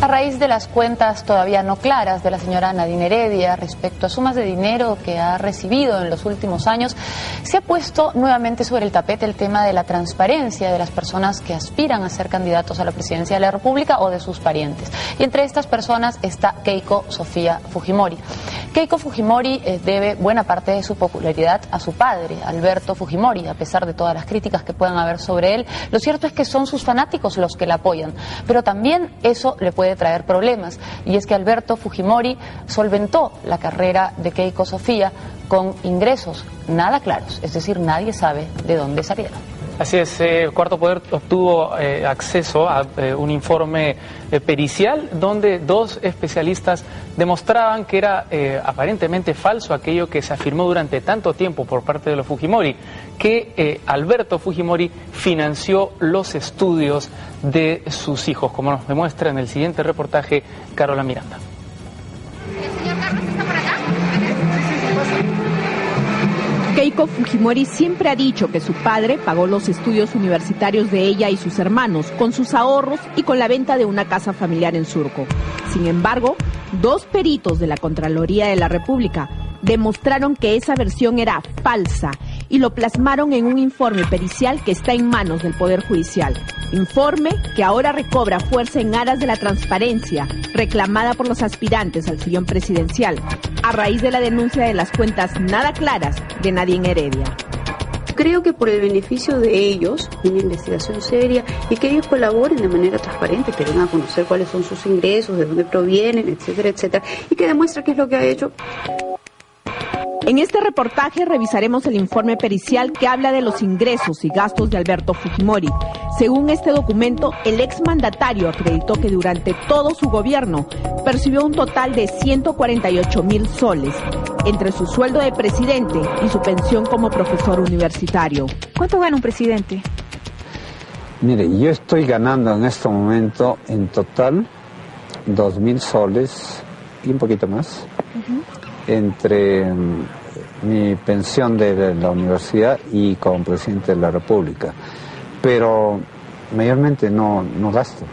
A raíz de las cuentas todavía no claras de la señora Nadine Heredia respecto a sumas de dinero que ha recibido en los últimos años, se ha puesto nuevamente sobre el tapete el tema de la transparencia de las personas que aspiran a ser candidatos a la presidencia de la República o de sus parientes. Y entre estas personas está Keiko Sofía Fujimori. Keiko Fujimori debe buena parte de su popularidad a su padre, Alberto Fujimori, a pesar de todas las críticas que puedan haber sobre él. Lo cierto es que son sus fanáticos los que la apoyan, pero también eso le puede traer problemas, y es que Alberto Fujimori solventó la carrera de Keiko Sofía con ingresos nada claros, es decir, nadie sabe de dónde salieron. Así es, Cuarto Poder obtuvo acceso a un informe pericial donde dos especialistas demostraban que era aparentemente falso aquello que se afirmó durante tanto tiempo por parte de los Fujimori, que Alberto Fujimori financió los estudios de sus hijos, como nos demuestra en el siguiente reportaje Carola Miranda. ¿El señor Carlos está por acá? Keiko Fujimori siempre ha dicho que su padre pagó los estudios universitarios de ella y sus hermanos con sus ahorros y con la venta de una casa familiar en Surco. Sin embargo, dos peritos de la Contraloría de la República demostraron que esa versión era falsa y lo plasmaron en un informe pericial que está en manos del Poder Judicial. Informe que ahora recobra fuerza en aras de la transparencia reclamada por los aspirantes al sillón presidencial a raíz de la denuncia de las cuentas nada claras de Nadine Heredia. Creo que por el beneficio de ellos, una investigación seria, y que ellos colaboren de manera transparente, que den a conocer cuáles son sus ingresos, de dónde provienen, etcétera, etcétera, y que demuestre qué es lo que ha hecho. En este reportaje revisaremos el informe pericial que habla de los ingresos y gastos de Alberto Fujimori. Según este documento, el exmandatario acreditó que durante todo su gobierno percibió un total de 148,000 soles, entre su sueldo de presidente y su pensión como profesor universitario. ¿Cuánto gana un presidente? Mire, yo estoy ganando en este momento en total 2,000 soles y un poquito más. Entre mi pensión de la universidad y como presidente de la República, pero mayormente no gasto.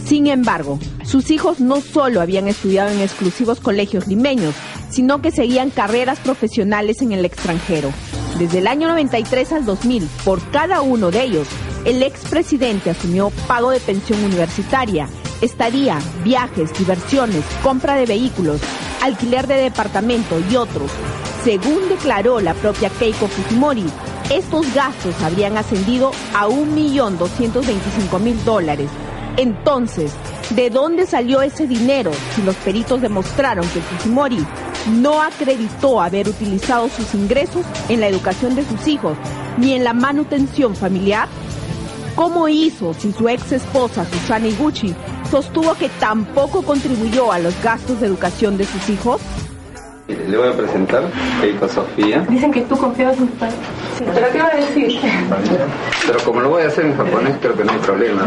Sin embargo, sus hijos no solo habían estudiado en exclusivos colegios limeños, sino que seguían carreras profesionales en el extranjero. Desde el año 93 al 2000, por cada uno de ellos, el expresidente asumió pago de pensión universitaria, estadía, viajes, diversiones, compra de vehículos, alquiler de departamento y otros. Según declaró la propia Keiko Fujimori, estos gastos habrían ascendido a $1.225.000. Entonces, ¿de dónde salió ese dinero si los peritos demostraron que Fujimori no acreditó haber utilizado sus ingresos en la educación de sus hijos ni en la manutención familiar? ¿Cómo hizo si su ex esposa Susana Iguchi sostuvo que tampoco contribuyó a los gastos de educación de sus hijos? Le voy a presentar Keiko Sofía. Dicen que tú confiabas en tu padre. Sí, ¿pero qué va a decir? Pero como lo voy a hacer en japonés, creo que no hay problema.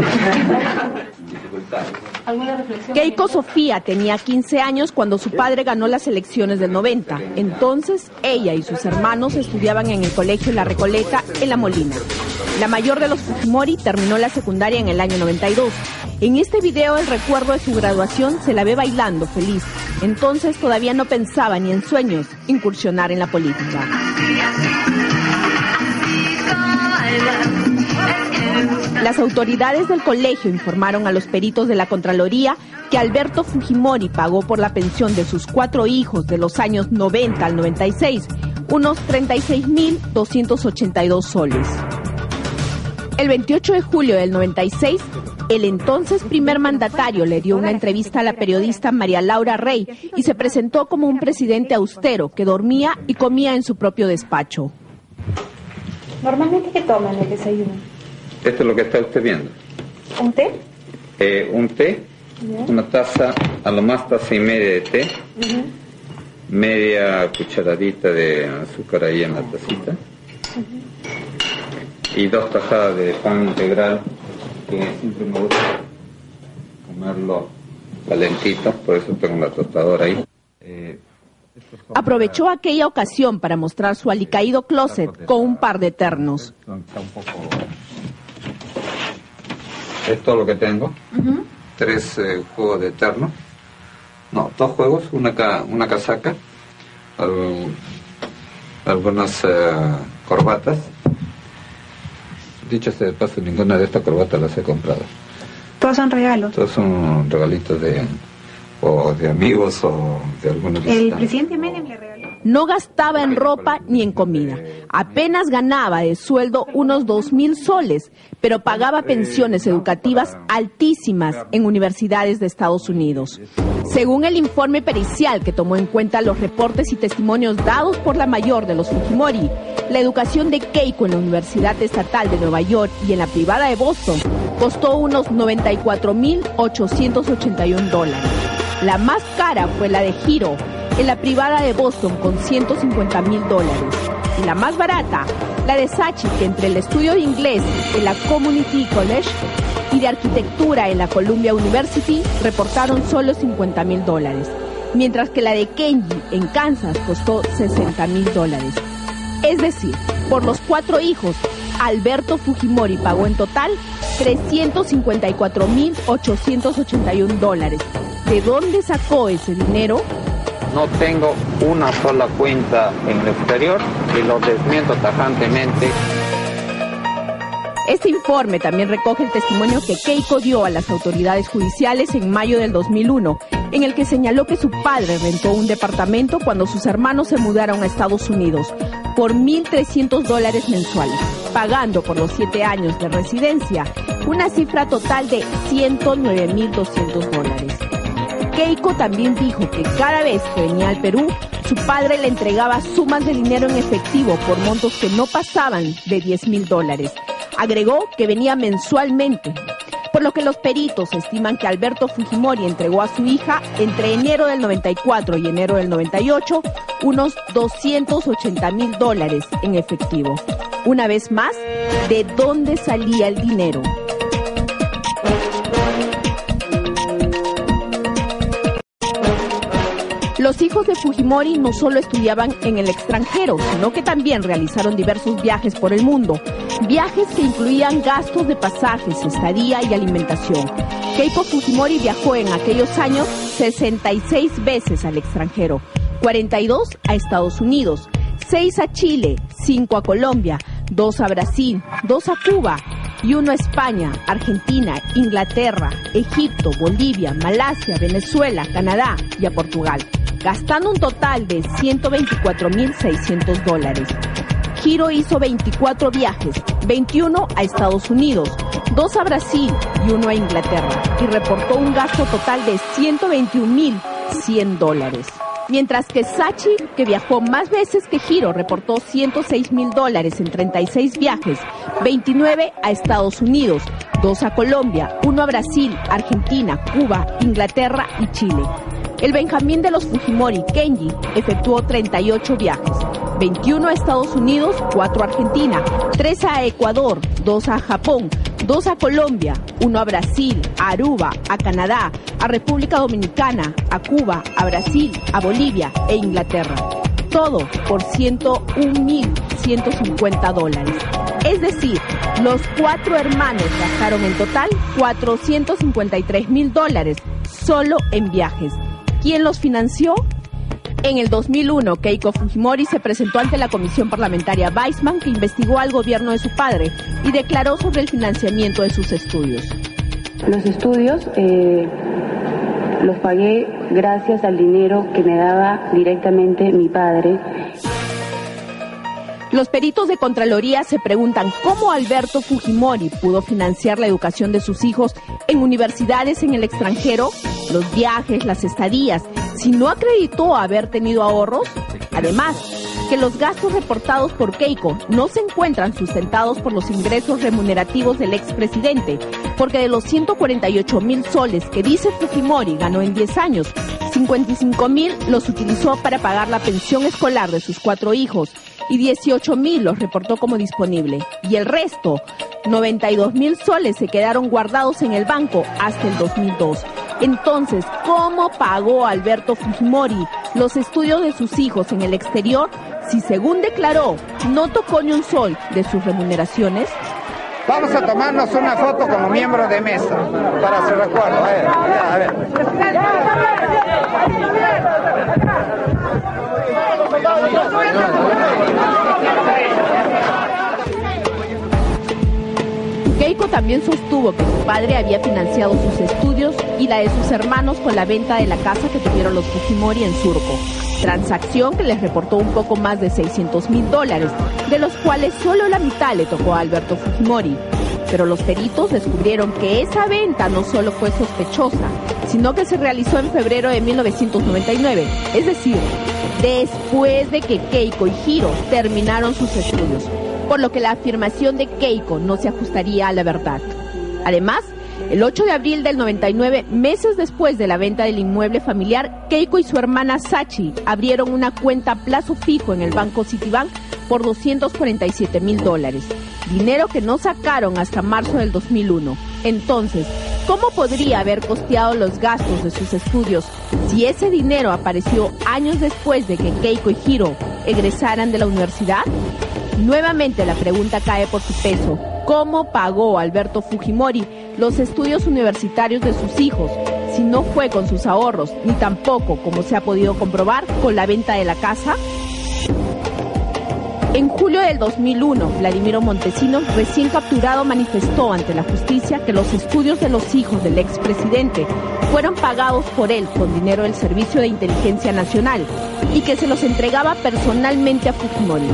¿Alguna reflexión? Keiko Sofía tenía 15 años cuando su padre ganó las elecciones del 90. Entonces, ella y sus hermanos estudiaban en el colegio La Recoleta, en La Molina. La mayor de los Fujimori terminó la secundaria en el año 92. En este video, el recuerdo de su graduación se la ve bailando feliz. Entonces todavía no pensaba ni en sueños incursionar en la política. Las autoridades del colegio informaron a los peritos de la Contraloría que Alberto Fujimori pagó por la pensión de sus 4 hijos de los años 90 al 96, unos 36,282 soles. El 28 de julio del 96, el entonces primer mandatario le dio una entrevista a la periodista María Laura Rey y se presentó como un presidente austero que dormía y comía en su propio despacho. ¿Normalmente qué toman en el desayuno? Esto es lo que está usted viendo. ¿Un té? Un té, una taza, a lo más taza y media de té, media cucharadita de azúcar ahí en la tacita, y 2 tajadas de pan integral, que siempre me gusta comerlo calentito, por eso tengo la tostadora ahí. Aprovechó aquella ocasión para mostrar su alicaído closet con un par de ternos. Es todo lo que tengo. 3 juegos de terno, no, 2 juegos, una casaca, algunas corbatas. Dicho sea de paso, ninguna de estas corbatas las he comprado. ¿Todos son regalos? Todos son regalitos de amigos o de algunos visitantes. El presidente Menem le regaló. No gastaba en ropa ni en comida. Apenas ganaba de sueldo unos 2.000 soles, pero pagaba pensiones educativas altísimas en universidades de Estados Unidos. Según el informe pericial que tomó en cuenta los reportes y testimonios dados por la mayor de los Fujimori, la educación de Keiko en la Universidad Estatal de Nueva York y en la privada de Boston costó unos $94.881. La más cara fue la de Hiro, en la privada de Boston, con $150.000. Y la más barata, la de Sachi, que entre el estudio de inglés en la Community College y de arquitectura en la Columbia University, reportaron solo $50.000. Mientras que la de Kenji, en Kansas, costó $60.000. Es decir, por los 4 hijos, Alberto Fujimori pagó en total $354.881. ¿De dónde sacó ese dinero? No tengo una sola cuenta en el exterior y lo desmiento tajantemente. Este informe también recoge el testimonio que Keiko dio a las autoridades judiciales en mayo del 2001, en el que señaló que su padre rentó un departamento cuando sus hermanos se mudaron a Estados Unidos por $1.300 mensuales, pagando por los 7 años de residencia una cifra total de $109.200. Keiko también dijo que cada vez que venía al Perú, su padre le entregaba sumas de dinero en efectivo por montos que no pasaban de $10.000. Agregó que venía mensualmente, por lo que los peritos estiman que Alberto Fujimori entregó a su hija entre enero del 94 y enero del 98 unos $280.000 en efectivo. Una vez más, ¿de dónde salía el dinero? Los hijos de Fujimori no solo estudiaban en el extranjero, sino que también realizaron diversos viajes por el mundo. Viajes que incluían gastos de pasajes, estadía y alimentación. Keiko Fujimori viajó en aquellos años 66 veces al extranjero, 42 a Estados Unidos, 6 a Chile, 5 a Colombia, 2 a Brasil, 2 a Cuba y 1 a España, Argentina, Inglaterra, Egipto, Bolivia, Malasia, Venezuela, Canadá y a Portugal, gastando un total de $124.600. Hiro hizo 24 viajes, 21 a Estados Unidos, 2 a Brasil y 1 a Inglaterra, y reportó un gasto total de $121.100. Mientras que Sachi, que viajó más veces que Hiro, reportó $106.000 en 36 viajes, 29 a Estados Unidos, 2 a Colombia, 1 a Brasil, Argentina, Cuba, Inglaterra y Chile. El Benjamín de los Fujimori, Kenji, efectuó 38 viajes, 21 a Estados Unidos, 4 a Argentina, 3 a Ecuador, 2 a Japón, 2 a Colombia, 1 a Brasil, a Aruba, a Canadá, a República Dominicana, a Cuba, a Brasil, a Bolivia e Inglaterra. Todo por $101.150. Es decir, los 4 hermanos gastaron en total $453.000 solo en viajes. ¿Quién los financió? En el 2001, Keiko Fujimori se presentó ante la Comisión Parlamentaria Weizmann, que investigó al gobierno de su padre y declaró sobre el financiamiento de sus estudios. Los estudios los pagué gracias al dinero que me daba directamente mi padre. Los peritos de Contraloría se preguntan cómo Alberto Fujimori pudo financiar la educación de sus hijos en universidades en el extranjero, los viajes, las estadías, si no acreditó haber tenido ahorros. Además, que los gastos reportados por Keiko no se encuentran sustentados por los ingresos remunerativos del expresidente, porque de los 148.000 soles que dice Fujimori ganó en 10 años, 55.000 los utilizó para pagar la pensión escolar de sus 4 hijos y 18.000 los reportó como disponible. Y el resto, 92.000 soles, se quedaron guardados en el banco hasta el 2002. Entonces, ¿cómo pagó Alberto Fujimori los estudios de sus hijos en el exterior si, según declaró, no tocó ni un sol de sus remuneraciones? Vamos a tomarnos una foto como miembros de mesa para su recuerdo. A ver. Keiko también sostuvo que su padre había financiado sus estudios y la de sus hermanos con la venta de la casa que tuvieron los Fujimori en Surco. Transacción que les reportó un poco más de $600,000, de los cuales solo la mitad le tocó a Alberto Fujimori. Pero los peritos descubrieron que esa venta no solo fue sospechosa, sino que se realizó en febrero de 1999, es decir, después de que Keiko y Hiro terminaron sus estudios, por lo que la afirmación de Keiko no se ajustaría a la verdad. Además, el 8 de abril del 99, meses después de la venta del inmueble familiar, Keiko y su hermana Sachi abrieron una cuenta a plazo fijo en el banco Citibank por $247,000, dinero que no sacaron hasta marzo del 2001. Entonces, ¿cómo podría haber costeado los gastos de sus estudios si ese dinero apareció años después de que Keiko y Hiro egresaran de la universidad? Nuevamente la pregunta cae por su peso. ¿Cómo pagó Alberto Fujimori los estudios universitarios de sus hijos si no fue con sus ahorros, ni tampoco, como se ha podido comprobar, con la venta de la casa? En julio del 2001, Vladimiro Montesinos, recién capturado, manifestó ante la justicia que los estudios de los hijos del expresidente fueron pagados por él con dinero del Servicio de Inteligencia Nacional y que se los entregaba personalmente a Fujimori.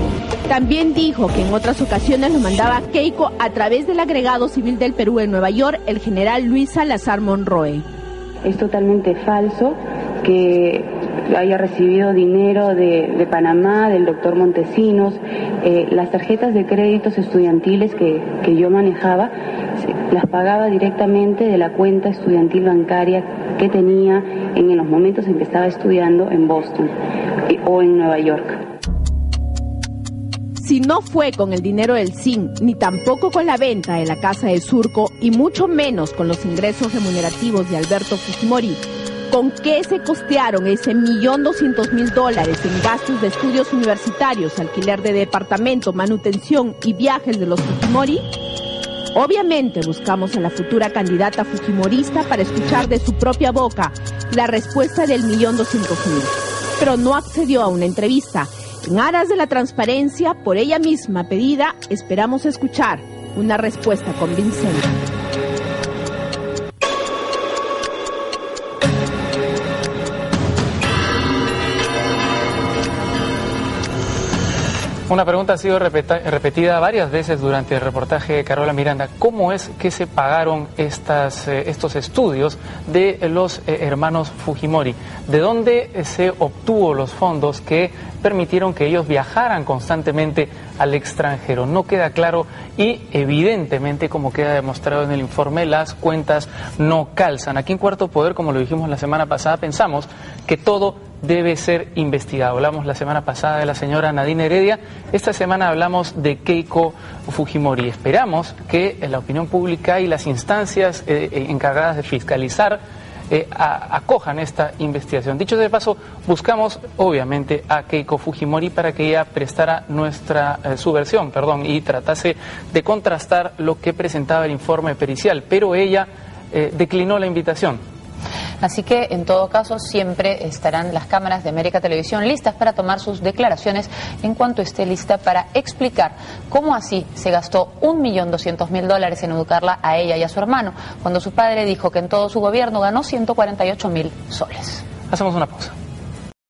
También dijo que en otras ocasiones lo mandaba a Keiko a través del agregado civil del Perú en Nueva York, el general Luis Salazar Monroe. Es totalmente falso que haya recibido dinero de Panamá, del doctor Montesinos. Las tarjetas de créditos estudiantiles que yo manejaba, las pagaba directamente de la cuenta estudiantil bancaria que tenía en los momentos en que estaba estudiando en Boston o en Nueva York. Si no fue con el dinero del SIN, ni tampoco con la venta de la casa de Surco, y mucho menos con los ingresos remunerativos de Alberto Fujimori, ¿con qué se costearon ese $1.200.000 en gastos de estudios universitarios, alquiler de departamento, manutención y viajes de los Fujimori? Obviamente buscamos a la futura candidata fujimorista para escuchar de su propia boca la respuesta del $1.200.000, pero no accedió a una entrevista. En aras de la transparencia, por ella misma pedida, esperamos escuchar una respuesta convincente. Una pregunta ha sido repetida varias veces durante el reportaje de Carola Miranda. ¿Cómo es que se pagaron estos estudios de los hermanos Fujimori? ¿De dónde se obtuvo los fondos que permitieron que ellos viajaran constantemente al extranjero? No queda claro y evidentemente, como queda demostrado en el informe, las cuentas no calzan. Aquí en Cuarto Poder, como lo dijimos la semana pasada, pensamos que todo debe ser investigado. Hablamos la semana pasada de la señora Nadine Heredia, esta semana hablamos de Keiko Fujimori. Esperamos que la opinión pública y las instancias encargadas de fiscalizar acojan esta investigación. Dicho de paso, buscamos obviamente a Keiko Fujimori para que ella prestara su versión, y tratase de contrastar lo que presentaba el informe pericial, pero ella declinó la invitación. Así que, en todo caso, siempre estarán las cámaras de América Televisión listas para tomar sus declaraciones en cuanto esté lista para explicar cómo así se gastó $1.200.000 en educarla a ella y a su hermano, cuando su padre dijo que en todo su gobierno ganó 148.000 soles. Hacemos una pausa.